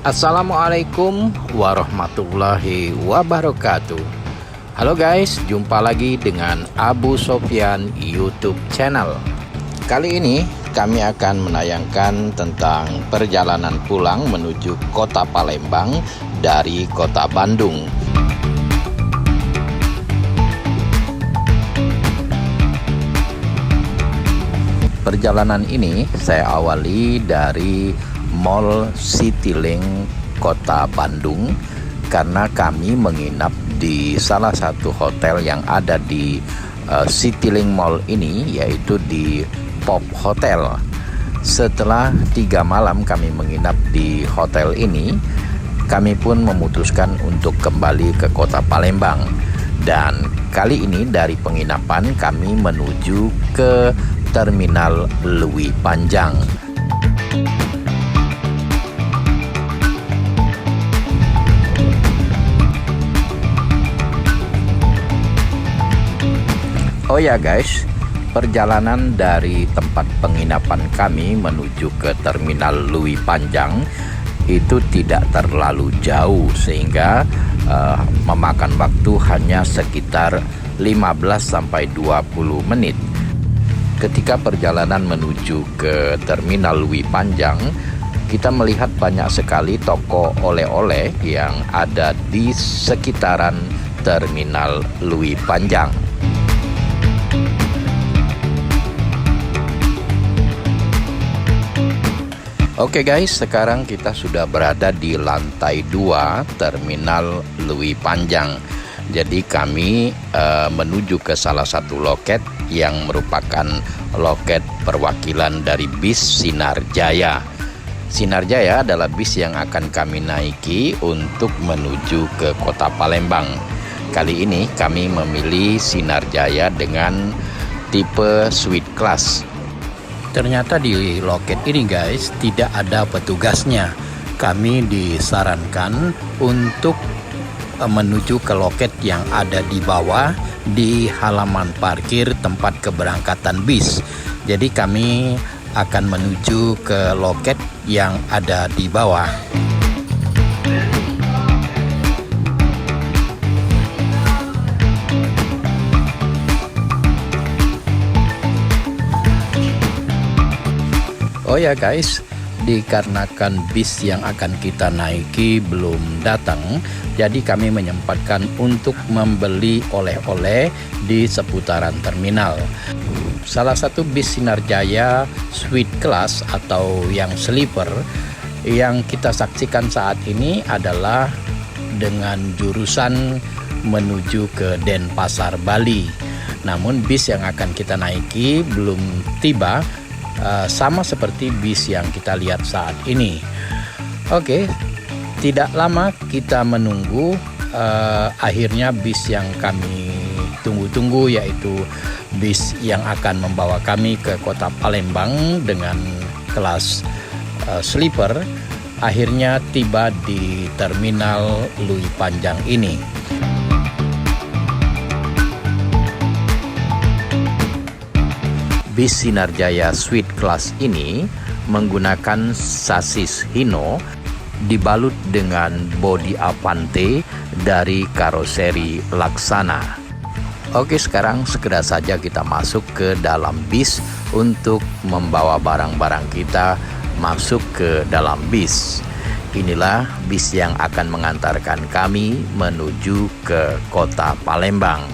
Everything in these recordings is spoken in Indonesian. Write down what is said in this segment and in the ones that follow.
Assalamualaikum warahmatullahi wabarakatuh. Halo guys, jumpa lagi dengan Abu Sofyan YouTube channel. Kali ini kami akan menayangkan tentang perjalanan pulang menuju kota Palembang dari kota Bandung. Perjalanan ini saya awali dari Mall Citylink Kota Bandung karena kami menginap di salah satu hotel yang ada di Citylink Mall ini, yaitu di Pop Hotel. Setelah 3 malam kami menginap di hotel ini, kami pun memutuskan untuk kembali ke kota Palembang. Dan kali ini dari penginapan kami menuju ke Terminal Lewi Panjang. Oh ya guys, perjalanan dari tempat penginapan kami menuju ke Terminal Lewi Panjang itu tidak terlalu jauh, sehingga memakan waktu hanya sekitar 15-20 menit. Ketika perjalanan menuju ke Terminal Lewi Panjang, kita melihat banyak sekali toko oleh-oleh yang ada di sekitaran Terminal Lewi Panjang. Oke guys, sekarang kita sudah berada di lantai 2 Terminal Lewi Panjang. Jadi kami menuju ke salah satu loket yang merupakan loket perwakilan dari bis Sinar Jaya. Sinar Jaya adalah bis yang akan kami naiki untuk menuju ke kota Palembang. Kali ini kami memilih Sinar Jaya dengan tipe suite class. Ternyata di loket ini guys tidak ada petugasnya. Kami disarankan untuk menuju ke loket yang ada di bawah di halaman parkir tempat keberangkatan bis. Jadi kami akan menuju ke loket yang ada di bawah. Oh ya guys, dikarenakan bis yang akan kita naiki belum datang, jadi kami menyempatkan untuk membeli oleh-oleh di seputaran terminal. Salah satu bis Sinar Jaya Suite Class atau yang sleeper yang kita saksikan saat ini adalah dengan jurusan menuju ke Denpasar, Bali. Namun bis yang akan kita naiki belum tiba, sama seperti bis yang kita lihat saat ini. Oke, tidak lama kita menunggu, akhirnya bis yang kami tunggu-tunggu, yaitu bis yang akan membawa kami ke kota Palembang dengan kelas sleeper, akhirnya tiba di Terminal Lewi Panjang ini. Bis Sinar Jaya Suite Class ini menggunakan sasis Hino dibalut dengan bodi Avante dari karoseri Laksana. Oke, sekarang segera saja kita masuk ke dalam bis untuk membawa barang-barang kita masuk ke dalam bis. Inilah bis yang akan mengantarkan kami menuju ke kota Palembang.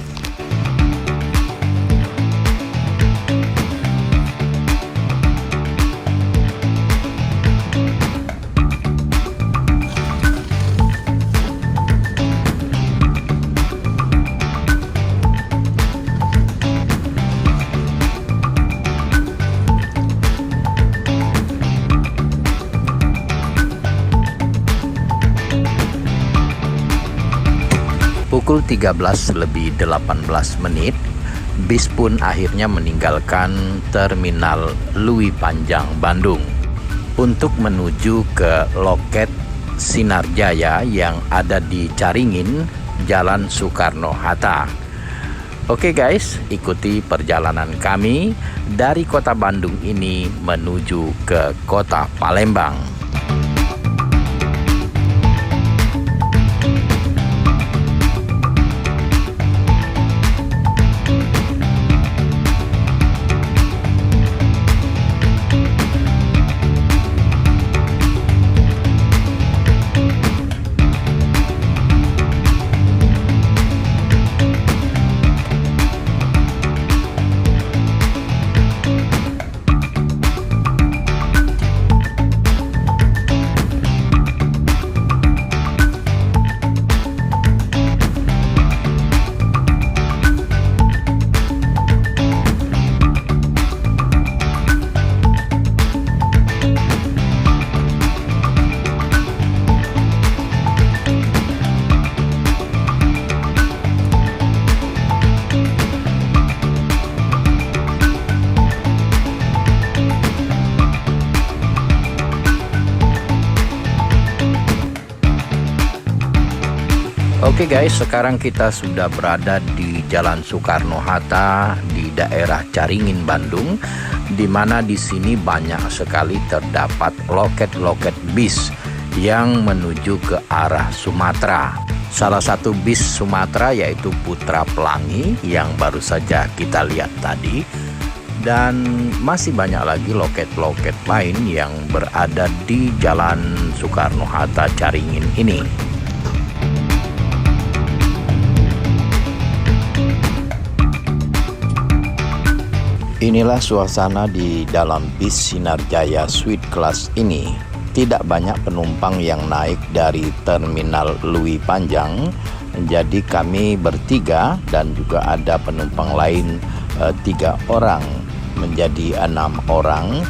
Pukul 13:18 menit, bis pun akhirnya meninggalkan Terminal Lewi Panjang Bandung untuk menuju ke loket Sinar Jaya yang ada di Caringin, Jalan Soekarno-Hatta. Oke guys, ikuti perjalanan kami dari kota Bandung ini menuju ke kota Palembang. Oke guys, sekarang kita sudah berada di Jalan Soekarno-Hatta di daerah Caringin, Bandung, di mana di sini banyak sekali terdapat loket-loket bis yang menuju ke arah Sumatera. Salah satu bis Sumatera yaitu Putra Pelangi yang baru saja kita lihat tadi, dan masih banyak lagi loket-loket lain yang berada di Jalan Soekarno-Hatta Caringin ini. Inilah suasana di dalam bis Sinar Jaya Suite Class ini. Tidak banyak penumpang yang naik dari Terminal Lewi Panjang, jadi kami bertiga dan juga ada penumpang lain 3 orang, menjadi 6 orang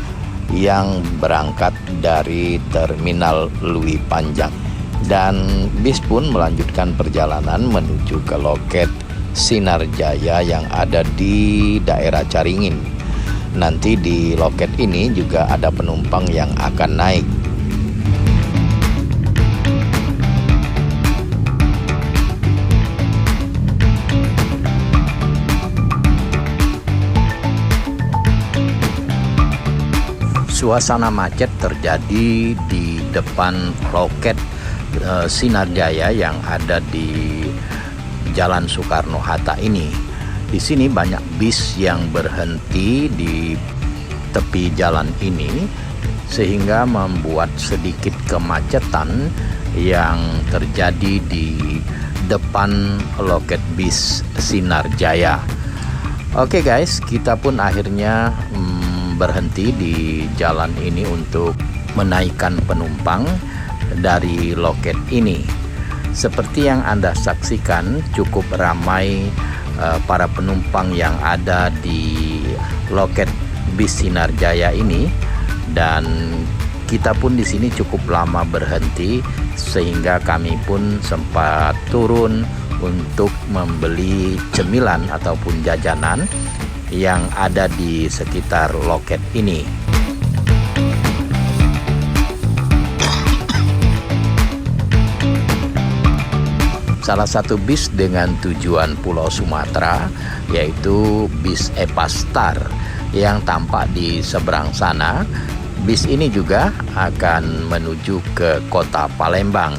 yang berangkat dari Terminal Lewi Panjang. Dan bis pun melanjutkan perjalanan menuju ke loket Sinar Jaya yang ada di daerah Caringin. Nanti di loket ini juga ada penumpang yang akan naik. Suasana macet terjadi di depan loket Sinar Jaya yang ada di Jalan Soekarno-Hatta ini. Di sini banyak bis yang berhenti di tepi jalan ini sehingga membuat sedikit kemacetan yang terjadi di depan loket bis Sinar Jaya. Oke guys, kita pun akhirnya berhenti di jalan ini untuk menaikkan penumpang dari loket ini. Seperti yang Anda saksikan, cukup ramai para penumpang yang ada di loket bis Sinar Jaya ini, dan kita pun di sini cukup lama berhenti sehingga kami pun sempat turun untuk membeli cemilan ataupun jajanan yang ada di sekitar loket ini. Salah satu bis dengan tujuan Pulau Sumatera yaitu bis Epastar yang tampak di seberang sana. Bis ini juga akan menuju ke kota Palembang.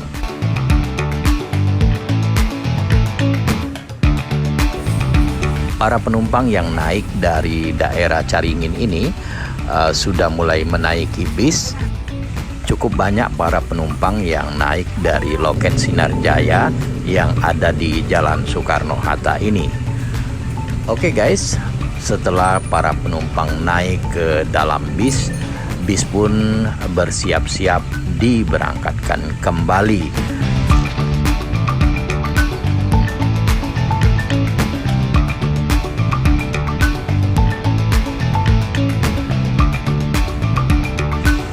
Para penumpang yang naik dari daerah Caringin ini sudah mulai menaiki bis. Cukup banyak para penumpang yang naik dari loket Sinar Jaya yang ada di Jalan Soekarno-Hatta ini. Oke guys, setelah para penumpang naik ke dalam bis, bis pun bersiap-siap diberangkatkan kembali.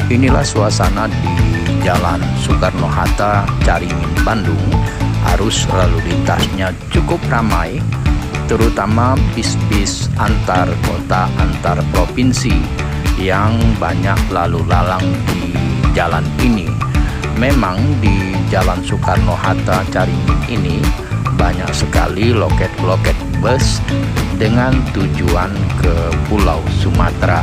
Inilah suasana di Jalan Soekarno-Hatta Caringin, Bandung. Arus lalu lintasnya cukup ramai, terutama bis-bis antar kota, antar provinsi yang banyak lalu lalang di jalan ini. Memang di Jalan Soekarno-Hatta Caringin ini banyak sekali loket-loket bus dengan tujuan ke Pulau Sumatera.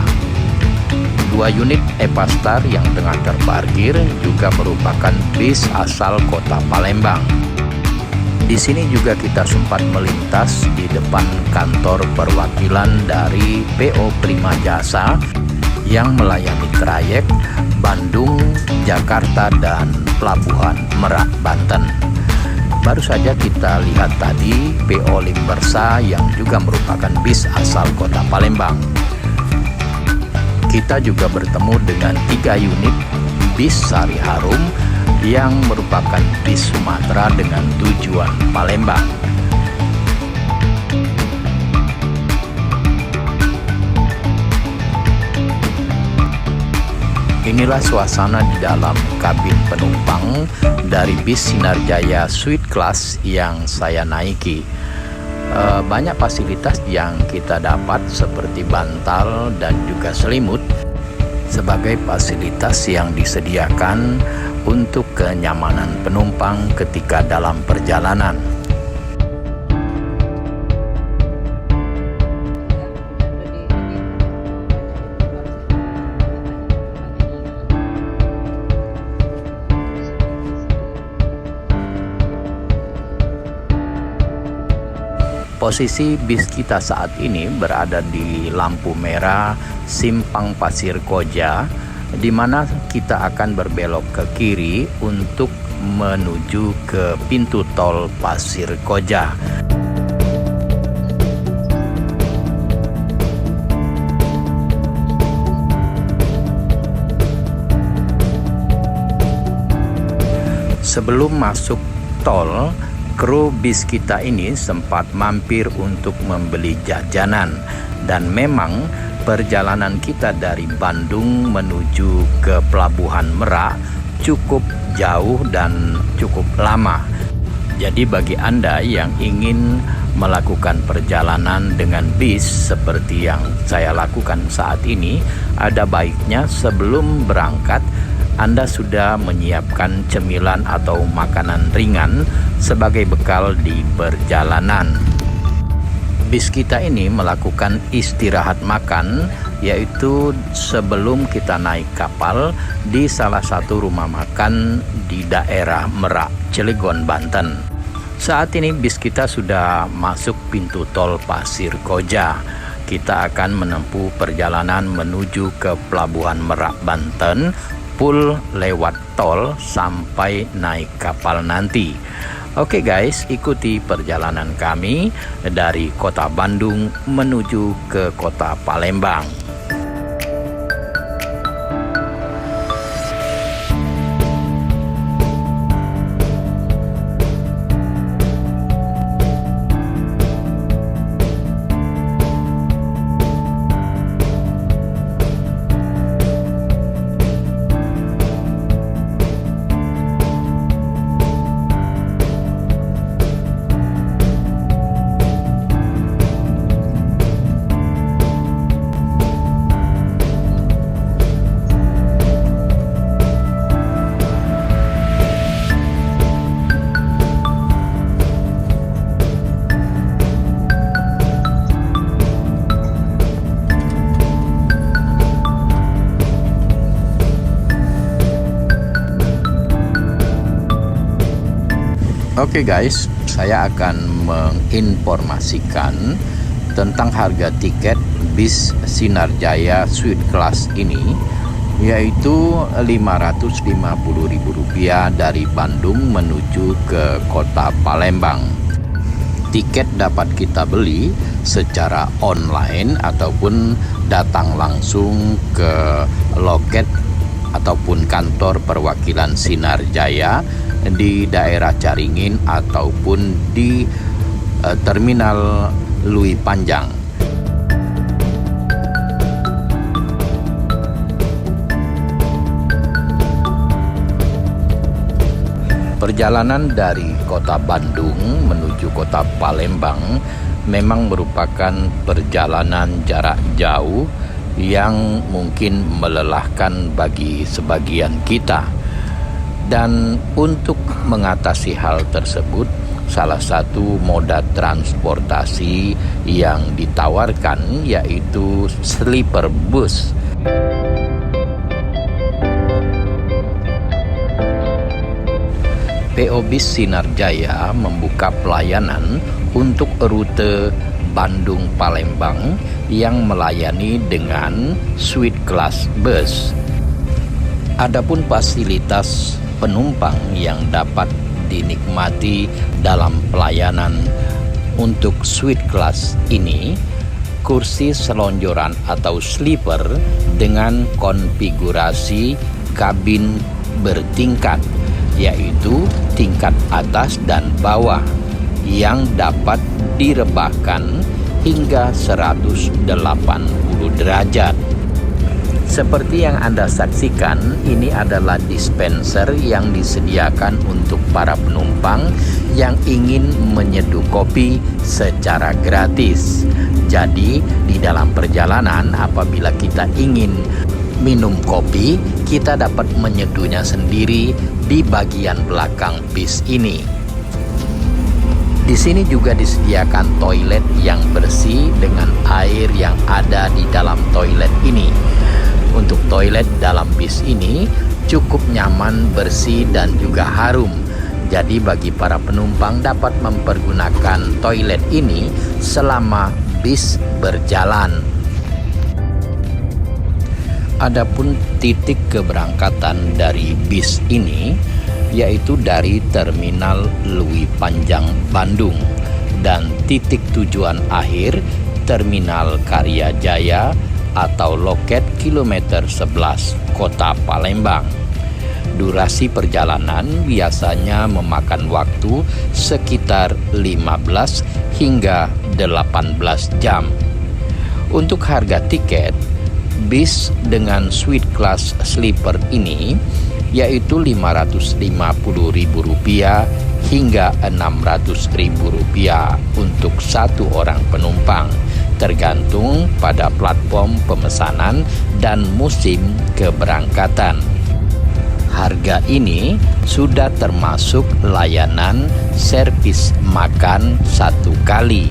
2 unit Epastar yang tengah terparkir juga merupakan bis asal kota Palembang. Di sini juga kita sempat melintas di depan kantor perwakilan dari PO Prima Jasa yang melayani trayek Bandung, Jakarta, dan Pelabuhan Merak, Banten. Baru saja kita lihat tadi PO Limbersa yang juga merupakan bis asal kota Palembang. Kita juga bertemu dengan 3 unit bis Sari Harum yang merupakan bis Sumatera dengan tujuan Palembang. Inilah suasana di dalam kabin penumpang dari bis Sinar Jaya Suite Class yang saya naiki. Banyak fasilitas yang kita dapat seperti bantal dan juga selimut. sebagai fasilitas yang disediakan untuk kenyamanan penumpang ketika dalam perjalanan. Posisi bis kita saat ini berada di lampu merah Simpang Pasir Koja, di mana kita akan berbelok ke kiri untuk menuju ke pintu tol Pasir Koja. Sebelum masuk tol, kru bis kita ini sempat mampir untuk membeli jajanan, dan memang perjalanan kita dari Bandung menuju ke Pelabuhan Merak cukup jauh dan cukup lama. Jadi bagi Anda yang ingin melakukan perjalanan dengan bis seperti yang saya lakukan saat ini, ada baiknya sebelum berangkat Anda sudah menyiapkan cemilan atau makanan ringan sebagai bekal di perjalanan. Bis kita ini melakukan istirahat makan, yaitu sebelum kita naik kapal di salah satu rumah makan di daerah Merak, Cilegon, Banten. Saat ini bis kita sudah masuk pintu tol Pasir Koja. Kita akan menempuh perjalanan menuju ke Pelabuhan Merak, Banten, full lewat tol sampai naik kapal nanti. Oke guys, ikuti perjalanan kami dari kota Bandung menuju ke kota Palembang. Oke guys, saya akan menginformasikan tentang harga tiket bis Sinar Jaya Suite Class ini, yaitu Rp550.000 dari Bandung menuju ke kota Palembang. Tiket dapat kita beli secara online ataupun datang langsung ke loket ataupun kantor perwakilan Sinar Jaya di daerah Caringin ataupun di terminal Lui Panjang. Perjalanan dari kota Bandung menuju kota Palembang memang merupakan perjalanan jarak jauh yang mungkin melelahkan bagi sebagian kita. Dan untuk mengatasi hal tersebut, salah satu moda transportasi yang ditawarkan yaitu sleeper bus. PO Bis Sinar Jaya membuka pelayanan untuk rute Bandung-Palembang yang melayani dengan suite class bus. Adapun fasilitas penumpang yang dapat dinikmati dalam pelayanan untuk suite class ini, kursi selonjoran atau sleeper dengan konfigurasi kabin bertingkat, yaitu tingkat atas dan bawah yang dapat direbahkan hingga 180 derajat. Seperti yang Anda saksikan, ini adalah dispenser yang disediakan untuk para penumpang yang ingin menyeduh kopi secara gratis. Jadi, di dalam perjalanan apabila kita ingin minum kopi, kita dapat menyeduhnya sendiri di bagian belakang bis ini. Di sini juga disediakan toilet yang bersih dengan air yang ada di dalam toilet ini. Untuk toilet dalam bis ini cukup nyaman, bersih, dan juga harum. Jadi bagi para penumpang dapat mempergunakan toilet ini selama bis berjalan. Adapun titik keberangkatan dari bis ini yaitu dari Terminal Lewi Panjang Bandung dan titik tujuan akhir Terminal Karya Jaya atau loket kilometer 11 Kota Palembang. Durasi perjalanan biasanya memakan waktu sekitar 15 hingga 18 jam. Untuk harga tiket, bis dengan suite class sleeper ini yaitu Rp550.000 hingga Rp600.000 untuk satu orang penumpang, tergantung pada platform pemesanan dan musim keberangkatan. Harga ini sudah termasuk layanan servis makan satu kali.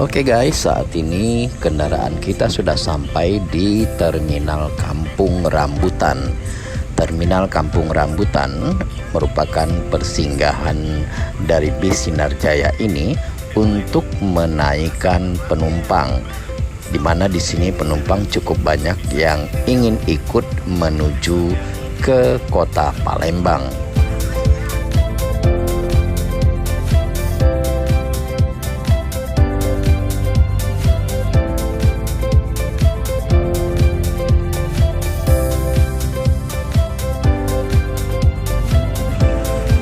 Oke guys, saat ini kendaraan kita sudah sampai di Terminal Kampung Rambutan. Terminal Kampung Rambutan merupakan persinggahan dari bis Sinar Jaya ini untuk menaikkan penumpang, di mana di sini penumpang cukup banyak yang ingin ikut menuju ke kota Palembang.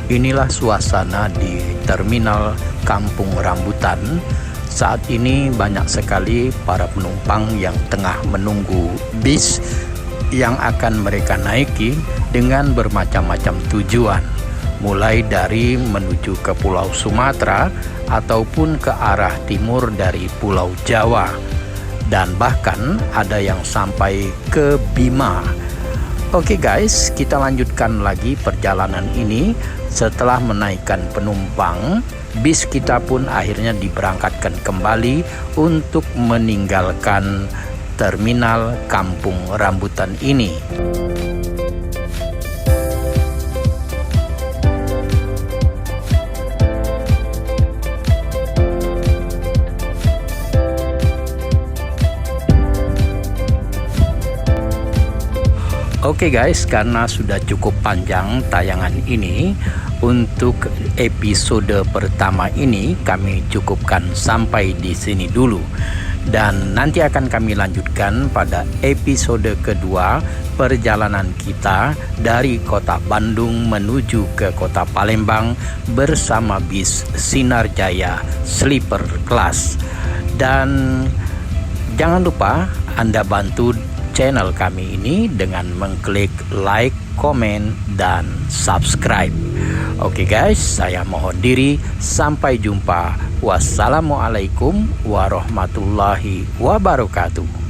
Inilah suasana di Terminal Kampung Rambutan. Saat ini banyak sekali para penumpang yang tengah menunggu bis yang akan mereka naiki dengan bermacam-macam tujuan, mulai dari menuju ke Pulau Sumatera ataupun ke arah timur dari Pulau Jawa, dan bahkan ada yang sampai ke Bima. Oke guys, kita lanjutkan lagi perjalanan ini. Setelah menaikkan penumpang, bis kita pun akhirnya diberangkatkan kembali untuk meninggalkan Terminal Kampung Rambutan ini. Oke guys, karena sudah cukup panjang tayangan ini, untuk episode pertama ini kami cukupkan sampai di sini dulu. Dan nanti akan kami lanjutkan pada episode kedua perjalanan kita dari kota Bandung menuju ke kota Palembang bersama bis Sinar Jaya Sleeper Class. Dan jangan lupa Anda bantu channel kami ini dengan mengklik like, komen, dan subscribe. Oke guys, saya mohon diri. Sampai jumpa. Wassalamualaikum warahmatullahi wabarakatuh.